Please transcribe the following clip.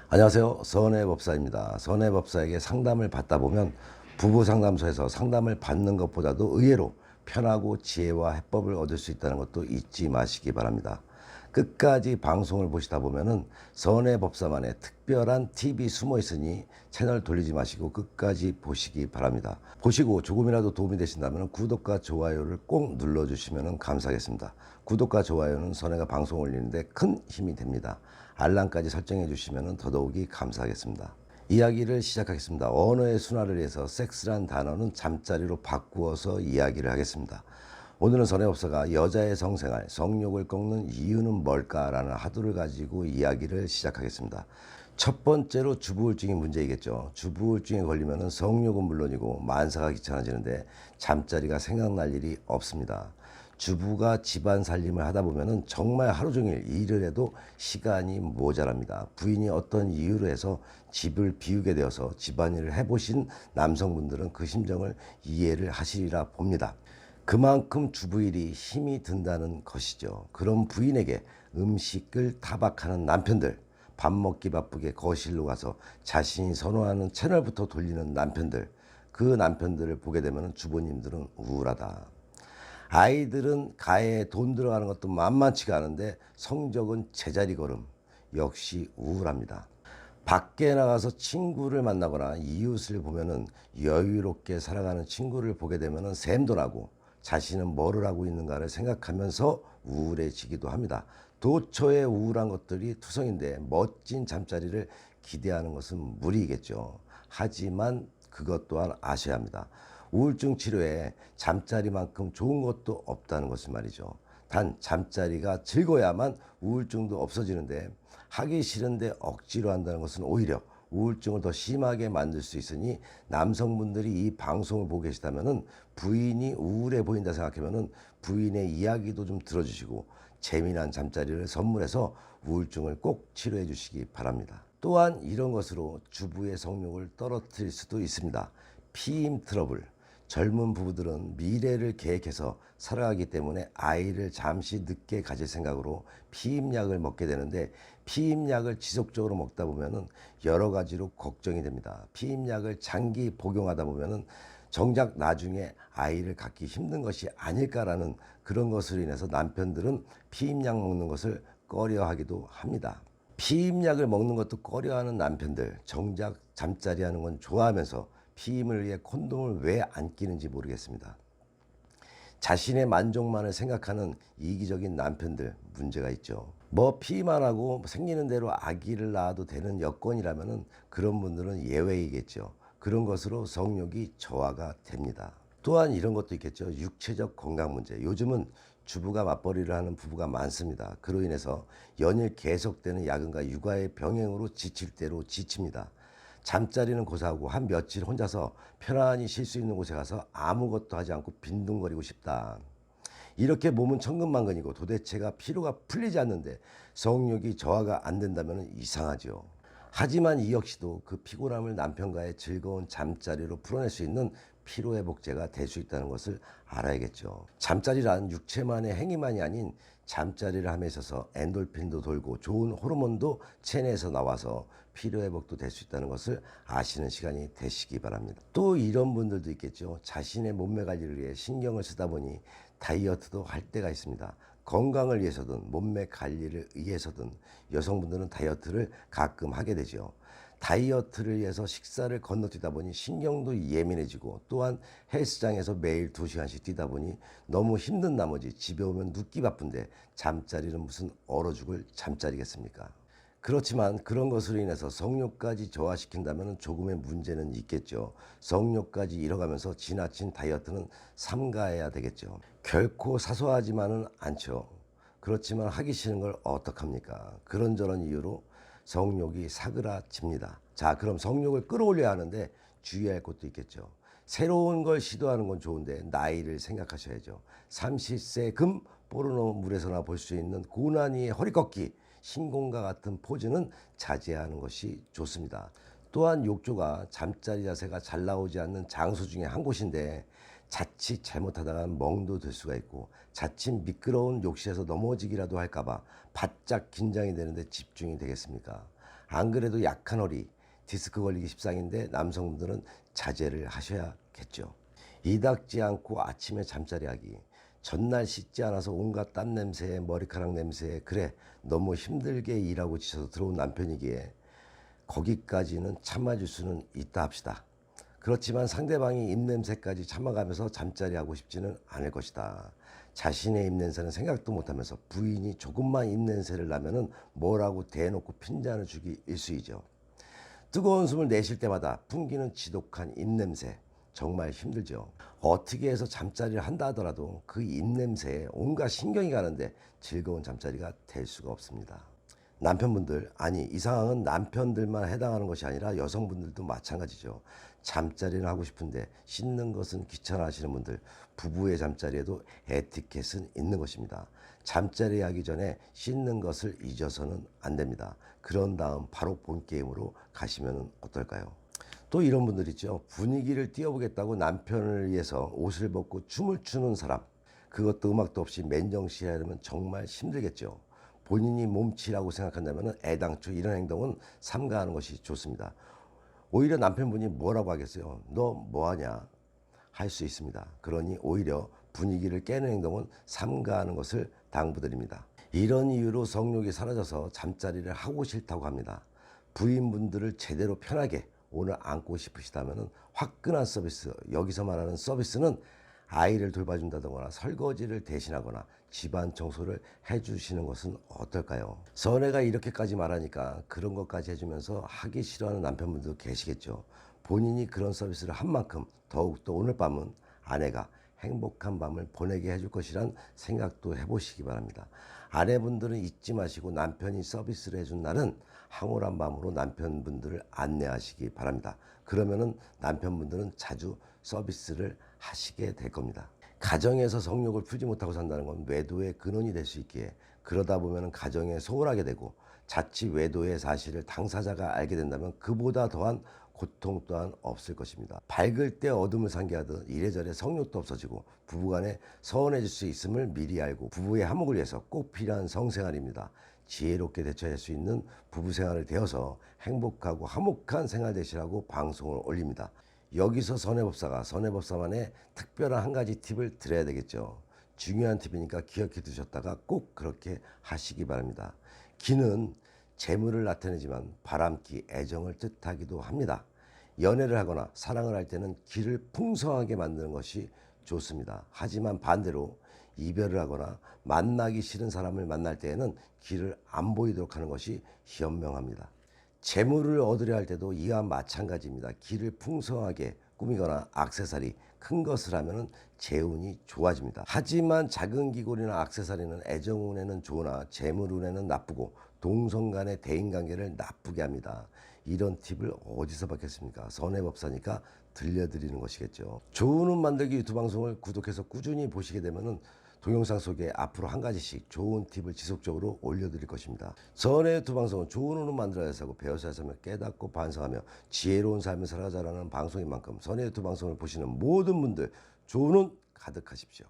안녕하세요. 선해법사입니다. 선해법사에게 상담을 받다 보면 부부 상담소에서 상담을 받는 것보다도 의외로 편하고 지혜와 해법을 얻을 수 있다는 것도 잊지 마시기 바랍니다. 끝까지 방송을 보시다 보면은 선해법사만의 특별한 팁이 숨어 있으니 채널 돌리지 마시고 끝까지 보시기 바랍니다. 보시고 조금이라도 도움이 되신다면 구독과 좋아요를 꼭 눌러주시면 감사하겠습니다. 구독과 좋아요는 선해가 방송 올리는데 큰 힘이 됩니다. 알람까지 설정해 주시면 더더욱이 감사하겠습니다. 이야기를 시작하겠습니다. 언어의 순화를 위해서 섹스란 단어는 잠자리로 바꾸어서 이야기를 하겠습니다. 오늘은 선해법사가 여자의 성생활, 성욕을 꺾는 이유는 뭘까라는 화두를 가지고 이야기를 시작하겠습니다. 첫 번째로 주부우울증이 문제이겠죠. 주부우울증에 걸리면 성욕은 물론이고 만사가 귀찮아지는데 잠자리가 생각날 일이 없습니다. 주부가 집안 살림을 하다 보면 정말 하루 종일 일을 해도 시간이 모자랍니다. 부인이 어떤 이유로 해서 집을 비우게 되어서 집안일을 해보신 남성분들은 그 심정을 이해를 하시리라 봅니다. 그만큼 주부일이 힘이 든다는 것이죠. 그런 부인에게 음식을 타박하는 남편들, 밥 먹기 바쁘게 거실로 가서 자신이 선호하는 채널부터 돌리는 남편들, 그 남편들을 보게 되면 주부님들은 우울하다. 아이들은 가해에 돈 들어가는 것도 만만치가 않은데 성적은 제자리 걸음, 역시 우울합니다. 밖에 나가서 친구를 만나거나 이웃을 보면은 여유롭게 살아가는 친구를 보게 되면은 샘도 나고 자신은 뭐를 하고 있는가를 생각하면서 우울해지기도 합니다. 도처에 우울한 것들이 투성인데 멋진 잠자리를 기대하는 것은 무리이겠죠. 하지만 그것 또한 아셔야 합니다. 우울증 치료에 잠자리만큼 좋은 것도 없다는 것을 말이죠. 단 잠자리가 즐거야만 우울증도 없어지는데 하기 싫은데 억지로 한다는 것은 오히려 우울증을 더 심하게 만들 수 있으니 남성분들이 이 방송을 보고 계시다면 부인이 우울해 보인다 생각하면 부인의 이야기도 좀 들어주시고 재미난 잠자리를 선물해서 우울증을 꼭 치료해 주시기 바랍니다. 또한 이런 것으로 주부의 성욕을 떨어뜨릴 수도 있습니다. 피임 트러블. 젊은 부부들은 미래를 계획해서 살아가기 때문에 아이를 잠시 늦게 가질 생각으로 피임약을 먹게 되는데 피임약을 지속적으로 먹다 보면 여러 가지로 걱정이 됩니다. 피임약을 장기 복용하다 보면 정작 나중에 아이를 갖기 힘든 것이 아닐까라는 그런 것으로 인해서 남편들은 피임약 먹는 것을 꺼려하기도 합니다. 피임약을 먹는 것도 꺼려하는 남편들, 정작 잠자리 하는 건 좋아하면서 피임을 위해 콘돔을 왜 안 끼는지 모르겠습니다. 자신의 만족만을 생각하는 이기적인 남편들 문제가 있죠. 뭐 피임 안 하고 생기는 대로 아기를 낳아도 되는 여건이라면 그런 분들은 예외이겠죠. 그런 것으로 성욕이 저하가 됩니다. 또한 이런 것도 있겠죠. 육체적 건강 문제. 요즘은 주부가 맞벌이를 하는 부부가 많습니다. 그로 인해서 연일 계속되는 야근과 육아의 병행으로 지칠 대로 지칩니다. 잠자리는 고사하고 한 며칠 혼자서 편안히 쉴 수 있는 곳에 가서 아무것도 하지 않고 빈둥거리고 싶다. 이렇게 몸은 천근만근이고 도대체가 피로가 풀리지 않는데 성욕이 저하가 안 된다면 이상하죠. 하지만 이 역시도 그 피곤함을 남편과의 즐거운 잠자리로 풀어낼 수 있는 피로회복제가 될 수 있다는 것을 알아야겠죠. 잠자리란 육체만의 행위만이 아닌 잠자리를 함에 있어서 엔돌핀도 돌고 좋은 호르몬도 체내에서 나와서 피로회복도 될 수 있다는 것을 아시는 시간이 되시기 바랍니다. 또 이런 분들도 있겠죠. 자신의 몸매 관리를 위해 신경을 쓰다 보니 다이어트도 할 때가 있습니다. 건강을 위해서든 몸매 관리를 위해서든 여성분들은 다이어트를 가끔 하게 되죠. 다이어트를 위해서 식사를 건너뛰다 보니 신경도 예민해지고 또한 헬스장에서 매일 2시간씩 뛰다 보니 너무 힘든 나머지 집에 오면 눕기 바쁜데 잠자리는 무슨 얼어 죽을 잠자리겠습니까? 그렇지만 그런 것으로 인해서 성욕까지 저하시킨다면 조금의 문제는 있겠죠. 성욕까지 잃어가면서 지나친 다이어트는 삼가해야 되겠죠. 결코 사소하지만은 않죠. 그렇지만 하기 싫은 걸 어떡합니까? 그런저런 이유로 성욕이 사그라집니다. 자, 그럼 성욕을 끌어올려야 하는데 주의할 것도 있겠죠. 새로운 걸 시도하는 건 좋은데 나이를 생각하셔야죠. 30세 금 포르노물에서나 볼 수 있는 고난이의 허리 꺾기, 신공과 같은 포즈는 자제하는 것이 좋습니다. 또한 욕조가 잠자리 자세가 잘 나오지 않는 장소 중에 한 곳인데 자칫 잘못하다가 멍도 들 수가 있고 자칫 미끄러운 욕실에서 넘어지기라도 할까봐 바짝 긴장이 되는데 집중이 되겠습니까? 안 그래도 약한 허리, 디스크 걸리기 십상인데 남성분들은 자제를 하셔야겠죠. 이닥지 않고 아침에 잠자리 하기, 전날 씻지 않아서 온갖 땀 냄새에 머리카락 냄새에 그래 너무 힘들게 일하고 지쳐서 들어온 남편이기에 거기까지는 참아줄 수는 있다 합시다. 그렇지만 상대방이 입냄새까지 참아가면서 잠자리 하고 싶지는 않을 것이다. 자신의 입냄새는 생각도 못하면서 부인이 조금만 입냄새를 나면은 뭐라고 대놓고 핀잔을 주기 일쑤이죠. 뜨거운 숨을 내쉴 때마다 풍기는 지독한 입냄새, 정말 힘들죠. 어떻게 해서 잠자리를 한다 하더라도 그 입냄새에 온갖 신경이 가는데 즐거운 잠자리가 될 수가 없습니다. 남편분들, 아니 이 상황은 남편들만 해당하는 것이 아니라 여성분들도 마찬가지죠. 잠자리는 하고 싶은데 씻는 것은 귀찮아하시는 분들, 부부의 잠자리에도 에티켓은 있는 것입니다. 잠자리 하기 전에 씻는 것을 잊어서는 안 됩니다. 그런 다음 바로 본 게임으로 가시면 어떨까요? 또 이런 분들 있죠. 분위기를 띄워보겠다고 남편을 위해서 옷을 벗고 춤을 추는 사람, 그것도 음악도 없이 맨정신에 하려면 정말 힘들겠죠. 본인이 몸치라고 생각한다면 애당초 이런 행동은 삼가하는 것이 좋습니다. 오히려 남편분이 뭐라고 하겠어요? 너 뭐하냐? 할 수 있습니다. 그러니 오히려 분위기를 깨는 행동은 삼가하는 것을 당부드립니다. 이런 이유로 성욕이 사라져서 잠자리를 하고 싫다고 합니다. 부인분들을 제대로 편하게 오늘 안고 싶으시다면 화끈한 서비스, 여기서 말하는 서비스는 아이를 돌봐준다거나 설거지를 대신하거나 집안 청소를 해주시는 것은 어떨까요? 선혜가 이렇게까지 말하니까 그런 것까지 해주면서 하기 싫어하는 남편분도 계시겠죠. 본인이 그런 서비스를 한 만큼 더욱더 오늘 밤은 아내가 행복한 밤을 보내게 해줄 것이란 생각도 해보시기 바랍니다. 아내분들은 잊지 마시고 남편이 서비스를 해준 날은 황홀한 밤으로 남편분들을 안내하시기 바랍니다. 그러면은 남편분들은 자주 서비스를 하시게 될 겁니다. 가정에서 성욕을 풀지 못하고 산다는 건 외도의 근원이 될 수 있기에 그러다 보면 가정에 소홀하게 되고 자칫 외도의 사실을 당사자가 알게 된다면 그보다 더한 고통 또한 없을 것입니다. 밝을 때 어둠을 상기하듯 이래저래 성욕도 없어지고 부부간에 서운해질 수 있음을 미리 알고 부부의 화목을 위해서 꼭 필요한 성생활입니다. 지혜롭게 대처할 수 있는 부부생활을 되어서 행복하고 화목한 생활 되시라고 방송을 올립니다. 여기서 선해법사만의 특별한 한 가지 팁을 드려야 되겠죠. 중요한 팁이니까 기억해 두셨다가 꼭 그렇게 하시기 바랍니다. 기는 재물을 나타내지만 바람기, 애정을 뜻하기도 합니다. 연애를 하거나 사랑을 할 때는 기를 풍성하게 만드는 것이 좋습니다. 하지만 반대로 이별을 하거나 만나기 싫은 사람을 만날 때에는 기를 안 보이도록 하는 것이 현명합니다. 재물을 얻으려 할 때도 이와 마찬가지입니다. 기를 풍성하게 꾸미거나 액세서리, 큰 것을 하면 재운이 좋아집니다. 하지만 작은 기골이나 액세서리는 애정운에는 좋으나 재물운에는 나쁘고 동성 간의 대인관계를 나쁘게 합니다. 이런 팁을 어디서 받겠습니까? 선해법사니까 들려드리는 것이겠죠. 좋은 운 만들기 유튜브 방송을 구독해서 꾸준히 보시게 되면 동영상 속에 앞으로 한 가지씩 좋은 팁을 지속적으로 올려드릴 것입니다. 선의 유튜브 방송은 좋은 운을 만들어야 하고 배워서 하며 깨닫고 반성하며 지혜로운 삶을 살아가자라는 방송인 만큼 선의 유튜브 방송을 보시는 모든 분들 좋은 운 가득하십시오.